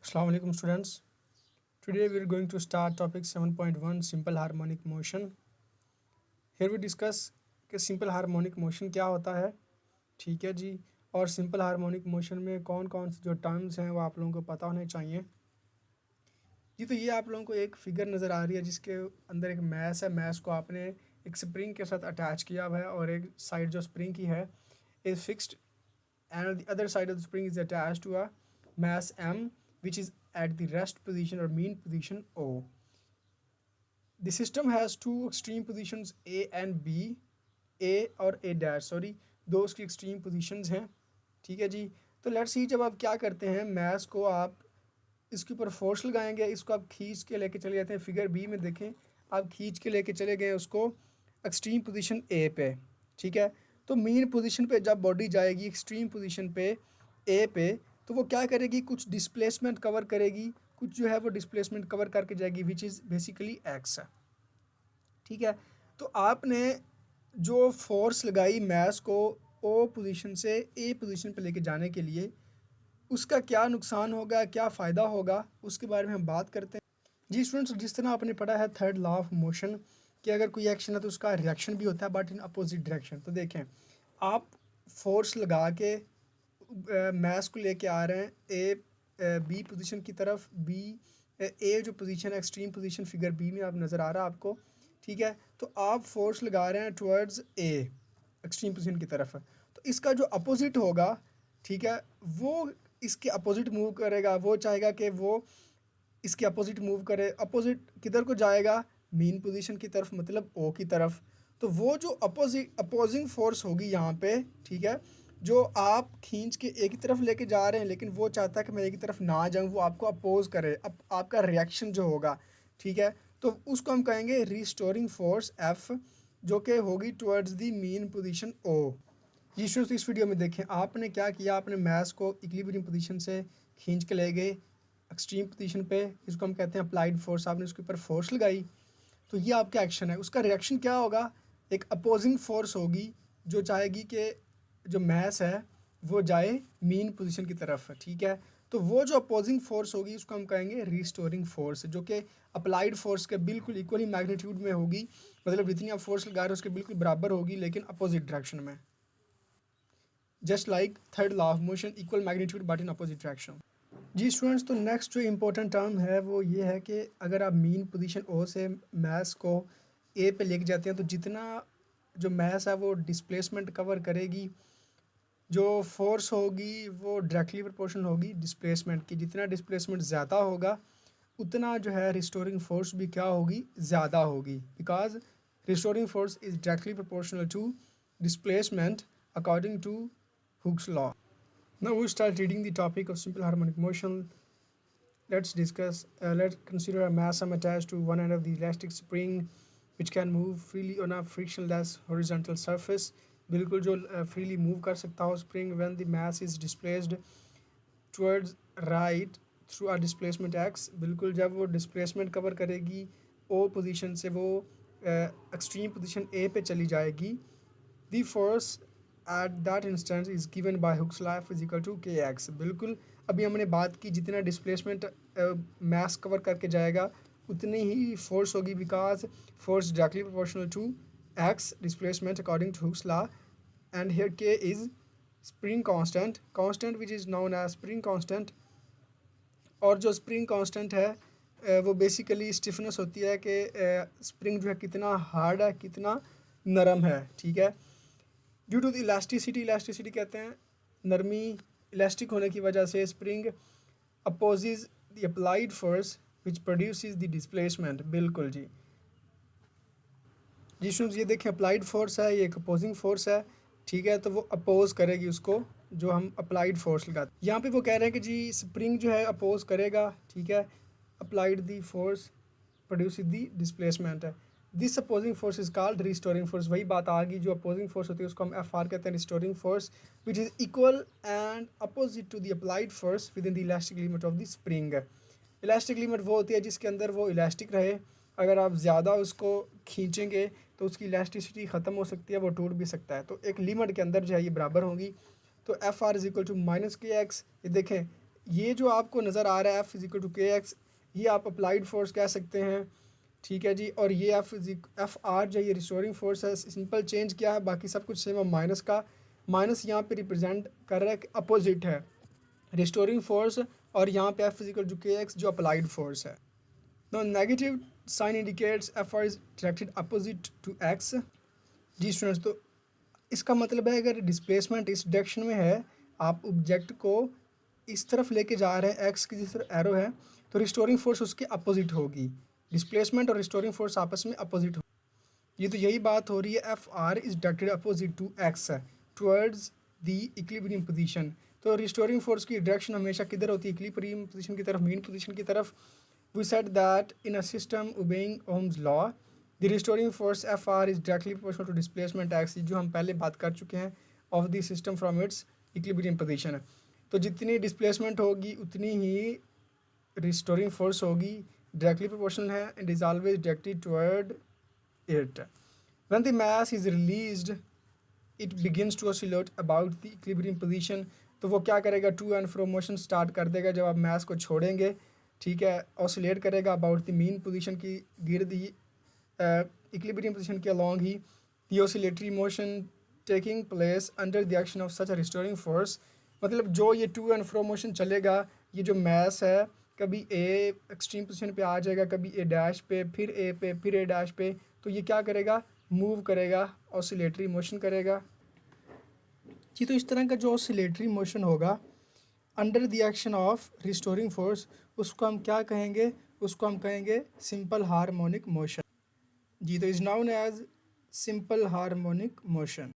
Assalamu alaikum students. Today we are going to start topic 7.1 simple harmonic motion. Here we discuss कि simple harmonic motion क्या होता है, ठीक है जी, और simple harmonic motion में कौन कौन से जो टर्म्स हैं वो आप लोगों को पता होने चाहिए जी। तो ये आप लोगों को एक फिगर नज़र आ रही है जिसके अंदर एक मैस है। मैस को आपने एक स्प्रिंग के साथ अटैच किया हुआ है और एक साइड जो स्प्रिंग की है is fixed and the other side of the spring is attached to a mass M which is at the rest position or mean position O. The system has two extreme positions A and B. A और A dash sorry दो उसकी extreme positions हैं, ठीक है जी। तो let's see जब आप क्या करते हैं मैस को आप इसके ऊपर फोर्स लगाएंगे, इसको आप खींच के लेके चले जाते हैं। फिगर बी में देखें, आप खींच के लेके चले गए उसको एक्सट्रीम पोजीशन ए पे, ठीक है। तो मीन पोजीशन पे जब बॉडी जाएगी एक्सट्रीम पोजीशन पे ए पे, तो वो क्या करेगी, कुछ डिस्प्लेसमेंट कवर करेगी, कुछ जो है वो डिस्प्लेसमेंट कवर करके जाएगी विच इज़ बेसिकली एक्स, ठीक है। तो आपने जो फोर्स लगाई मैस को ओ पोजीशन से ए पोजीशन पे लेके जाने के लिए, उसका क्या नुकसान होगा, क्या फ़ायदा होगा, उसके बारे में हम बात करते हैं जी। स्टूडेंट्स, जिस तरह आपने पढ़ा है थर्ड लॉ ऑफ मोशन कि अगर कोई एक्शन है तो उसका रिएक्शन भी होता है बट इन अपोजिट डायरेक्शन। तो देखें, आप फोर्स लगा के मैस को लेके आ रहे हैं ए बी पोजीशन की तरफ। बी ए जो पोजीशन है एक्सट्रीम पोजीशन फिगर बी में आप नज़र आ रहा है आपको, ठीक है। तो आप फोर्स लगा रहे हैं टुवर्ड्स ए एक्सट्रीम पोजीशन की तरफ। तो इसका जो अपोजिट होगा, ठीक है, वो इसके अपोजिट मूव करेगा। वो चाहेगा कि वो इसके अपोजिट मूव करे। अपोजिट किधर को जाएगा, मीन पोजीशन की तरफ, मतलब ओ की तरफ। तो वो जो अपोजिंग फोर्स होगी यहाँ पे, ठीक है, जो आप खींच के एक ही तरफ लेके जा रहे हैं लेकिन वो चाहता है कि मैं एक ही तरफ ना जाऊँ, वो आपको अपोज करे। अब आपका रिएक्शन जो होगा, ठीक है, तो उसको हम कहेंगे रिस्टोरिंग फोर्स एफ, जो कि होगी towards the mean position O. जी स्टूडेंट्स, इस वीडियो में देखें आपने क्या किया, आपने मैस को इक्विलिब्रियम पोजीशन से खींच के ले गए एक्सट्रीम पोजीशन पे, इसको हम कहते हैं अप्लाइड फोर्स। आपने उसके ऊपर फोर्स लगाई, तो ये आपका एक्शन है। उसका रिएक्शन क्या होगा, एक अपोजिंग फोर्स होगी जो चाहेगी कि जो मैस है वो जाए मीन पोजीशन की तरफ, ठीक है। तो वो जो अपोजिंग फोर्स होगी उसको हम कहेंगे रिस्टोरिंग फोर्स, जो कि अप्लाइड फोर्स के बिल्कुल इक्वली मैग्नीट्यूड में होगी। मतलब जितनी आप फोर्स लगा रहे हो उसके बिल्कुल बराबर होगी लेकिन अपोजिट डायरेक्शन में। Just like third law of motion, equal magnitude but in opposite direction. जी स्टूडेंट्स, तो नेक्स्ट जो इम्पोर्टेंट टर्म है वो ये है कि अगर आप मीन पोजीशन ओ से मैस को ए पे लेके जाते हैं तो जितना जो मैस है वो डिस्प्लेसमेंट कवर करेगी, जो फोर्स होगी वो डायरेक्टली प्रोपोर्शनल होगी डिस्प्लेसमेंट की। जितना डिस्प्लेसमेंट ज़्यादा होगा उतना जो है रिस्टोरिंग फोर्स भी क्या होगी, ज़्यादा होगी, because restoring force is directly proportional to displacement according to Hooke's law. Now we start reading the topic of simple harmonic motion. Let's discuss. Let's consider a mass M attached to one end of the elastic spring, which can move freely on a frictionless horizontal surface. बिल्कुल जो freely move कर सकता हो spring when the mass is displaced towards right through a displacement x. बिल्कुल जब वो displacement cover करेगी O position से वो extreme position A पे चली जाएगी, the force at that instance is given by Hooke's law F is equal to kx. बिल्कुल अभी हमने बात की जितना डिस्प्लेसमेंट मैस कवर करके जाएगा उतनी ही फोर्स होगी, because force directly proportional to X displacement according to Hooke's law. And here K is spring constant which is known as spring constant. और जो स्प्रिंग कांस्टेंट है वो बेसिकली स्टिफनेस होती है कि स्प्रिंग जो है कितना हार्ड है, कितना नरम है, ठीक है। ड्यू टू द इलास्टिसिटी कहते हैं नरमी, इलास्टिक होने की वजह से spring opposes the applied force which produces the displacement. बिल्कुल जी जी स्टूडेंट्स, ये देखें अप्लाइड फोर्स है, ये एक अपोजिंग फोर्स है, ठीक है। तो वो अपोज करेगी उसको जो हम अप्लाइड फोर्स लगाते हैं। यहाँ पे वो कह रहे हैं कि जी स्प्रिंग जो है अपोज करेगा, ठीक है, applied the force produce the displacement है। This opposing force is called restoring force. वही बात आ गई, जो अपोजिंग फोर्स होती है उसको हम एफ आर कहते हैं, restoring force, which is equal and opposite to the applied force within the elastic limit of the spring. Elastic limit वो होती है जिसके अंदर वो इलास्टिक रहे। अगर आप ज़्यादा उसको खींचेंगे तो उसकी इलास्टिसिटी ख़त्म हो सकती है, वो टूट भी सकता है। तो एक लिमिट के अंदर जो है ये बराबर होगी। तो F R is equal to minus k x. ये देखें ये जो आपको नज़र आ रहा है F is equal to k x, ये आप अप्लाइड फोर्स कह सकते हैं, ठीक है जी। और ये एफ आर जो ये रिस्टोरिंग फोर्स है, सिंपल चेंज क्या है, बाकी सब कुछ सेम है। माइनस का माइनस यहाँ पे रिप्रेजेंट कर रहा है कि अपोजिट है रिस्टोरिंग फोर्स, और यहाँ पे F is equal to k x जो अप्लाइड फोर्स है। No negative sign indicates F R is directed opposite to x. जी स्टूडेंट्स, तो इसका मतलब है अगर डिस्प्लेसमेंट इस डायरेक्शन में है, आप ऑब्जेक्ट को इस तरफ लेके जा रहे हैं, एक्स की जिस तरफ एरो है, तो रिस्टोरिंग फोर्स उसके अपोजिट होगी। डिस्प्लेसमेंट और रिस्टोरिंग फोर्स आपस में अपोजिट हो। ये तो यही बात हो रही है, F R is directed opposite to x towards the equilibrium position. तो रिस्टोरिंग फोर्स की डायरेक्शन हमेशा किधर होती है, इक्विलिब्रियम पोजीशन की तरफ, मीन पोजीशन की तरफ। We said that in a system obeying Ohm's law the restoring force F R is directly proportional to displacement x, जो हम पहले बात कर चुके हैं, of the system from its equilibrium position. तो जितनी डिस्प्लेसमेंट होगी उतनी ही रिस्टोरिंग फोर्स होगी, डायरेक्टली प्रोपोर्शनल है, and is always directed toward it. When the mass is released, it begins to oscillate about the equilibrium position. तो वो क्या करेगा, to and fro motion start कर देगा जब आप मास को छोड़ेंगे, ठीक है। ऑसिलेट करेगा अबाउट द मीन पोजीशन की गिर्द ही, इक्विलिब्रियम पोजीशन के along he. The oscillatory motion taking place under the action of such a restoring force. मतलब जो ये टू एंड फ्रो मोशन चलेगा, ये जो मास है कभी ए एक्सट्रीम पोजीशन पे आ जाएगा, कभी ए डैश पे, फिर ए पे, फिर ए डैश पे, तो ये क्या करेगा, मूव करेगा, ऑसिलेटरी मोशन करेगा जी। तो इस तरह का जो ऑसिलेटरी मोशन होगा under the action of restoring force, उसको हम क्या कहेंगे, उसको हम कहेंगे सिंपल हार्मोनिक मोशन जी। तो is known as simple harmonic motion.